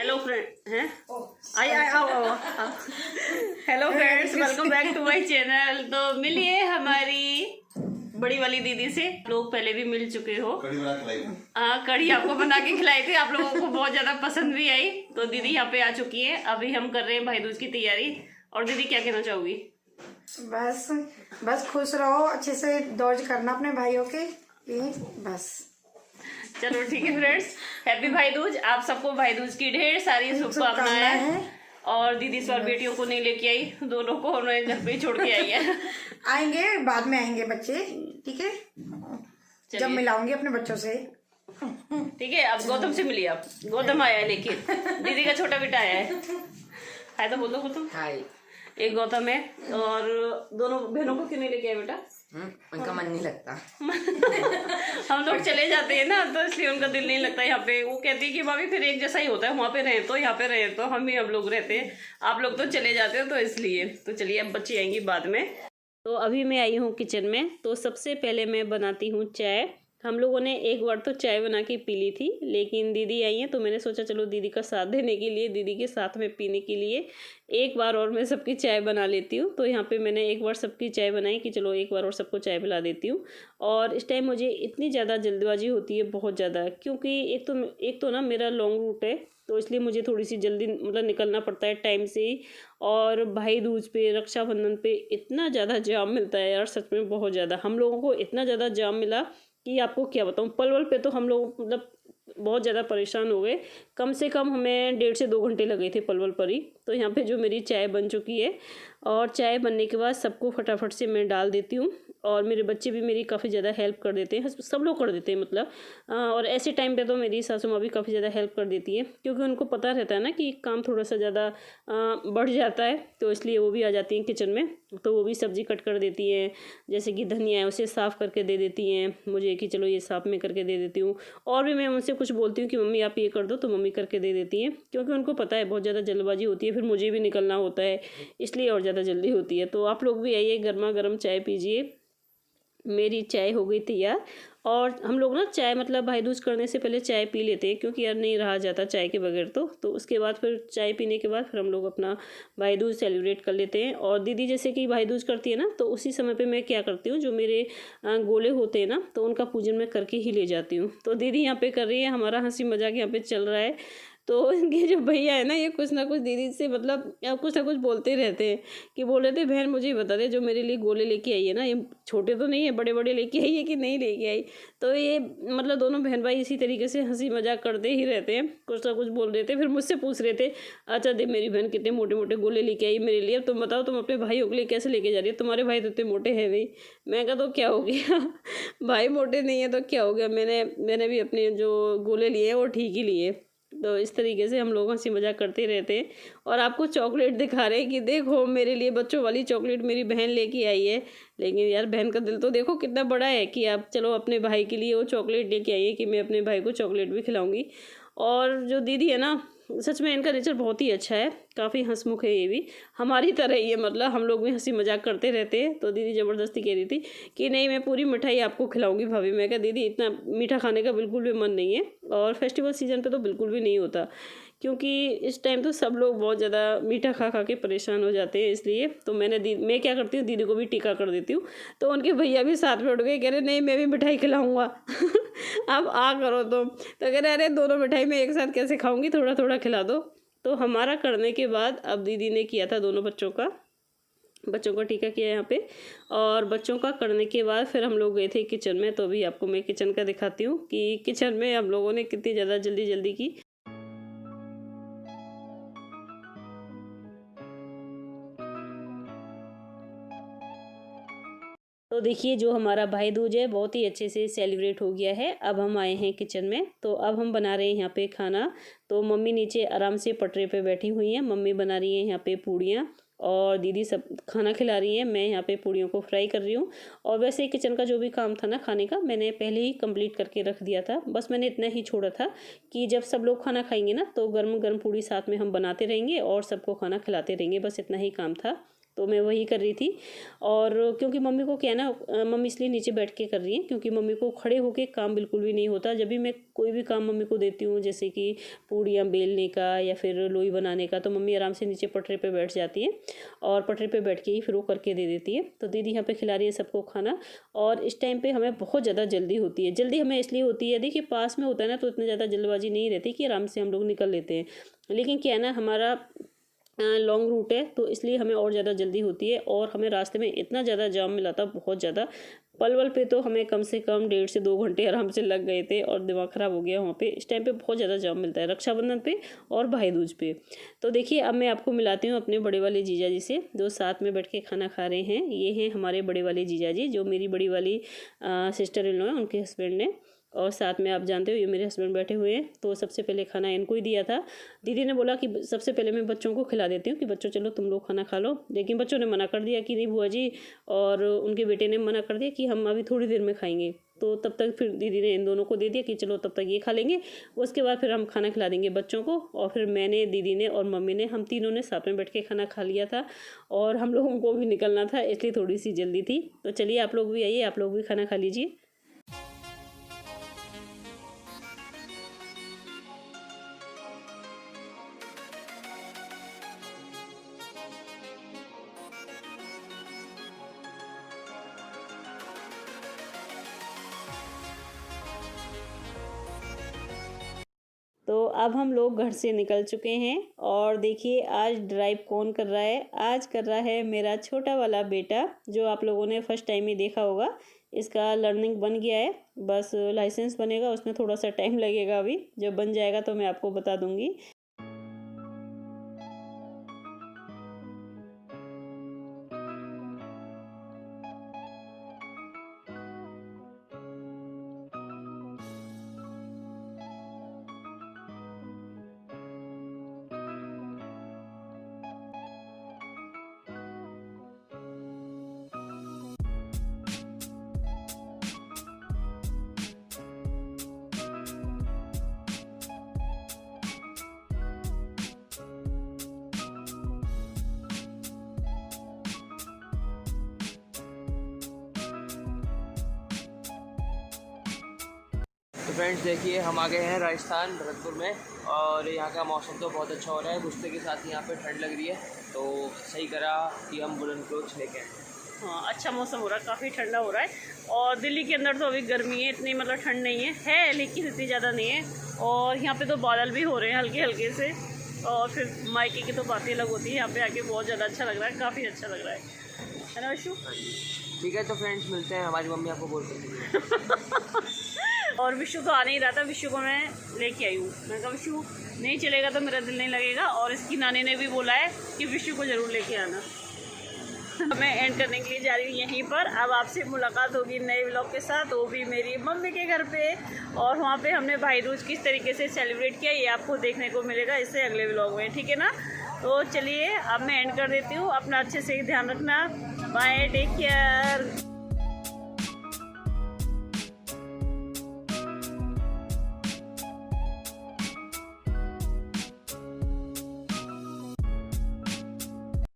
Hello friend हैं आई आओ आओ hello friends, welcome back to my channel. तो मिलिए हमारी बड़ी वाली दीदी से। लोग पहले भी मिल चुके हो। कढ़ी आपको बना के खिलाई थी, आप लोगों को बहुत ज्यादा पसंद भी आई। तो दीदी यहाँ पे आ चुकी है। अभी हम कर रहे हैं भाई दूज की तैयारी। और दीदी क्या कहना चाहोगी? बस खुश रहो, अच्छे से दौज करना अपने भाइयों के लिए बस। चलो ठीक है फ्रेंड्स, हैप्पी भाई दूज। आप सबको भाई दूज की ढेर सारी शुभकामनाएं। और दीदी सौ बेटियों को नहीं लेके आई, दोनों को उन्होंने घर पे छोड़ के आई है। आएंगे बाद में, आएंगे बच्चे, ठीक है, जब मिलाऊंगी अपने बच्चों से। ठीक है, अब गौतम से मिलिए। आप गौतम आया है, लेकिन दीदी का छोटा बेटा आया है। हाय तो बोलो गौतम। हाय। एक गौतम है। और दोनों बहनों को क्यों नहीं लेके आए बेटा? उनका मन नहीं लगता। हम लोग चले जाते हैं ना, तो इसलिए उनका दिल नहीं लगता यहाँ पे। वो कहती है कि भाभी फिर एक जैसा ही होता है, वहाँ पे रहे तो यहाँ पे रहे तो हम लोग रहते हैं, आप लोग तो चले जाते हो, तो इसलिए। तो चलिए, अब बच्ची आएंगी बाद में। तो अभी मैं आई हूँ किचन में। तो सबसे पहले मैं बनाती हूँ चाय। हम लोगों ने एक बार तो चाय बना के पी ली थी, लेकिन दीदी आई हैं तो मैंने सोचा चलो दीदी का साथ देने के लिए, दीदी के साथ में पीने के लिए एक बार और मैं सबकी चाय बना लेती हूँ। तो यहाँ पे मैंने एक बार सबकी चाय बनाई कि चलो एक बार और सबको चाय पिला देती हूँ। और इस टाइम मुझे इतनी ज़्यादा जल्दबाजी होती है, बहुत ज़्यादा, क्योंकि एक तो ना मेरा लॉन्ग रूट है, तो इसलिए मुझे थोड़ी सी जल्दी मतलब निकलना पड़ता है टाइम से ही। और भाई दूज पे, रक्षाबंधन पे इतना ज़्यादा जाम मिलता है यार, सच में बहुत ज़्यादा। हम लोगों को इतना ज़्यादा जाम मिला कि आपको क्या बताऊँ। पलवल पे तो हम लोग मतलब बहुत ज़्यादा परेशान हो गए। कम से कम हमें 1.5 से 2 घंटे लगे थे पलवल पर ही। तो यहाँ पे जो मेरी चाय बन चुकी है, और चाय बनने के बाद सबको फटाफट से मैं डाल देती हूँ। और मेरे बच्चे भी मेरी काफ़ी ज़्यादा हेल्प कर देते हैं, सब लोग कर देते हैं मतलब। और ऐसे टाइम पे तो मेरी सासू माँ भी काफ़ी ज़्यादा हेल्प कर देती है, क्योंकि उनको पता रहता है ना कि काम थोड़ा सा ज़्यादा बढ़ जाता है, तो इसलिए वो भी आ जाती हैं किचन में। तो वो भी सब्ज़ी कट कर देती हैं, जैसे कि धनिया है उसे साफ़ करके दे देती हैं मुझे कि चलो ये साफ़ मैं करके दे देती हूँ। और भी मैं उनसे कुछ बोलती हूँ कि मम्मी आप ये कर दो, तो मम्मी करके दे देती हैं, क्योंकि उनको पता है बहुत ज़्यादा जल्दबाजी होती है, फिर मुझे भी निकलना होता है, इसलिए और ज़्यादा जल्दी होती है। तो आप लोग भी आइए, गर्मा गर्म चाय पीजिए। मेरी चाय हो गई तैयार। और हम लोग ना चाय मतलब भाई दूज करने से पहले चाय पी लेते हैं, क्योंकि यार नहीं रहा जाता चाय के बगैर। तो उसके बाद फिर चाय पीने के बाद फिर हम लोग अपना भाई दूज सेलिब्रेट कर लेते हैं। और दीदी जैसे कि भाई दूज करती है ना, तो उसी समय पे मैं क्या करती हूँ, जो मेरे गोले होते हैं ना, तो उनका पूजन मैं करके ही ले जाती हूँ। तो दीदी यहाँ पे कर रही है, हमारा हंसी मजाक यहाँ पे चल रहा है। तो इनके जो भैया है ना, ये कुछ ना कुछ दीदी से मतलब कुछ ना कुछ बोलते रहते हैं। कि बोल रहे थे बहन मुझे ही बता दे, जो मेरे लिए गोले लेके आई है ना, ये छोटे तो नहीं है, बड़े बड़े लेके आई है कि नहीं लेके आई। तो ये मतलब दोनों बहन भाई इसी तरीके से हंसी मजाक करते ही रहते हैं, कुछ ना कुछ बोल रहे थे। फिर मुझसे पूछ रहे थे, अच्छा दे मेरी बहन कितने मोटे मोटे गोले लेके आई मेरे लिए, तुम बताओ तुम अपने भाइयों के लिए कैसे लेके जा रही है, तुम्हारे भाई तो इतने मोटे हैं भाई। मैं कहा तो क्या हो गया भाई मोटे नहीं है तो क्या हो गया, मैंने भी अपने जो गोले लिए हैं वो ठीक ही लिए। तो इस तरीके से हम लोग हंसी मजाक करते रहते हैं। और आपको चॉकलेट दिखा रहे हैं कि देखो मेरे लिए बच्चों वाली चॉकलेट मेरी बहन लेके आई है। लेकिन यार बहन का दिल तो देखो कितना बड़ा है कि आप चलो अपने भाई के लिए वो चॉकलेट लेके आई है, कि मैं अपने भाई को चॉकलेट भी खिलाऊंगी। और जो दीदी है ना, सच में इनका नेचर बहुत ही अच्छा है, काफ़ी हंसमुख है ये भी, हमारी तरह ही है मतलब। हम लोग भी हंसी मजाक करते रहते हैं। तो दीदी ज़बरदस्ती कह रही थी कि नहीं मैं पूरी मिठाई आपको खिलाऊंगी भाभी। मैं कहा दीदी इतना मीठा खाने का बिल्कुल भी मन नहीं है, और फेस्टिवल सीजन पे तो बिल्कुल भी नहीं होता, क्योंकि इस टाइम तो सब लोग बहुत ज़्यादा मीठा खा खा के परेशान हो जाते हैं। इसलिए तो मैं क्या करती हूँ, दीदी को भी टीका कर देती हूँ। तो उनके भैया भी साथ में उठ गए, कह रहे नहीं मैं भी मिठाई खिलाऊंगा अब आ करो तुम। तो कह रहे अरे दोनों मिठाई मैं एक साथ कैसे खाऊंगी, थोड़ा थोड़ा खिला दो। तो हमारा करने के बाद अब दीदी ने किया था दोनों बच्चों का टीका किया यहाँ पे। और बच्चों का करने के बाद फिर हम लोग गए थे किचन में। तो अभी आपको मैं किचन का दिखाती हूँ कि किचन में हम लोगों ने कितनी ज़्यादा जल्दी की। तो देखिए जो हमारा भाई दूज है बहुत ही अच्छे से सेलिब्रेट हो गया है। अब हम आए हैं किचन में, तो अब हम बना रहे हैं यहाँ पे खाना। तो मम्मी नीचे आराम से पटरे पे बैठी हुई हैं, मम्मी बना रही हैं यहाँ पे पूड़ियाँ, और दीदी सब खाना खिला रही है। मैं यहाँ पे पूड़ियों को फ्राई कर रही हूँ। और वैसे किचन का जो भी काम था ना खाने का, मैंने पहले ही कंप्लीट करके रख दिया था। बस मैंने इतना ही छोड़ा था कि जब सब लोग खाना खाएंगे ना, तो गर्म गर्म पूड़ी साथ में हम बनाते रहेंगे और सबको खाना खिलाते रहेंगे, बस इतना ही काम था। तो मैं वही कर रही थी। और क्योंकि मम्मी को क्या है ना, मम्मी इसलिए नीचे बैठ के कर रही हैं क्योंकि मम्मी को खड़े होके काम बिल्कुल भी नहीं होता। जब भी मैं कोई भी काम मम्मी को देती हूँ, जैसे कि पूड़ियाँ बेलने का या फिर लोई बनाने का, तो मम्मी आराम से नीचे पटरे पे बैठ जाती है और पटरे पे बैठ के ही फिर वो करके दे देती है। तो दीदी यहाँ पे खिला रही है सबको खाना। और इस टाइम पे हमें बहुत ज़्यादा जल्दी होती है। जल्दी हमें इसलिए होती है, देखिए पास में होता है ना तो इतनी ज़्यादा जल्दबाजी नहीं रहती कि आराम से हम लोग निकल लेते हैं। लेकिन क्या है ना, हमारा लॉन्ग रूट है तो इसलिए हमें और ज़्यादा जल्दी होती है। और हमें रास्ते में इतना ज़्यादा जाम मिला था, बहुत ज़्यादा। पलवल पे तो हमें कम से कम 1.5 से 2 घंटे आराम से लग गए थे और दिमाग ख़राब हो गया वहाँ पे। इस टाइम पे बहुत ज़्यादा जाम मिलता है रक्षाबंधन पे और भाई दूज पे। तो देखिए अब मैं आपको मिलाती हूँ अपने बड़े वाले जीजा जी से, जो साथ में बैठ के खाना खा रहे हैं। ये हैं हमारे बड़े वाले जीजा जी, जो मेरी बड़ी वाली सिस्टर इन लॉ है, उनके हस्बैंड ने। और साथ में आप जानते हो ये मेरे हस्बैंड बैठे हुए हैं। तो सबसे पहले खाना इनको ही दिया था। दीदी ने बोला कि सबसे पहले मैं बच्चों को खिला देती हूँ कि बच्चों चलो तुम लोग खाना खा लो, लेकिन बच्चों ने मना कर दिया कि नहीं बुआ जी, और उनके बेटे ने मना कर दिया कि हम अभी थोड़ी देर में खाएंगे। तो तब तक फिर दीदी ने इन दोनों को दे दिया कि चलो तब तक ये खा लेंगे, उसके बाद फिर हम खाना खिला देंगे बच्चों को। और फिर मैंने, दीदी ने और मम्मी ने, हम तीनों ने साथ में बैठ के खाना खा लिया था। और हम लोगों को भी निकलना था इसलिए थोड़ी सी जल्दी थी। तो चलिए आप लोग भी आइए, आप लोग भी खाना खा लीजिए। तो अब हम लोग घर से निकल चुके हैं और देखिए आज ड्राइव कौन कर रहा है। आज कर रहा है मेरा छोटा वाला बेटा, जो आप लोगों ने फर्स्ट टाइम ही देखा होगा। इसका लर्निंग बन गया है, बस लाइसेंस बनेगा, उसमें थोड़ा सा टाइम लगेगा। अभी जब बन जाएगा तो मैं आपको बता दूंगी। तो फ्रेंड्स देखिए हम आ गए हैं राजस्थान भरतपुर में, और यहाँ का मौसम तो बहुत अच्छा हो रहा है। गुस्से के साथ यहाँ पे ठंड लग रही है, तो सही करा कि हम वुलन क्लोथ्स लेके आए। हाँ, अच्छा मौसम हो रहा है, काफ़ी ठंडा हो रहा है। और दिल्ली के अंदर तो अभी गर्मी है, इतनी मतलब ठंड नहीं है लेकिन इतनी ज़्यादा नहीं है। और यहाँ पे तो बादल भी हो रहे हैं हल्के हल्के से। और फिर मायके की तो बातें अलग होती है, यहाँ पे आके बहुत ज़्यादा अच्छा लग रहा है, काफ़ी अच्छा लग रहा है ना विशु? ठीक है तो फ्रेंड्स मिलते हैं, हमारी मम्मी आपको बोल सकती है। और विशु तो आ नहीं रहा था, विशु को मैं लेके आई हूँ। मैं कहा विशु नहीं चलेगा तो मेरा दिल नहीं लगेगा। और इसकी नानी ने भी बोला है कि विशु को ज़रूर लेके आना। मैं एंड करने के लिए जा रही हूँ यहीं पर। अब आपसे मुलाकात होगी नए व्लॉग के साथ, वो भी मेरी मम्मी के घर पे। और वहाँ पे हमने भाई दूज किस तरीके से सेलिब्रेट किया ये आपको देखने को मिलेगा इससे अगले व्लॉग में, ठीक है ना? तो चलिए अब मैं एंड कर देती हूँ। अपना अच्छे से ध्यान रखना। Bye, take care.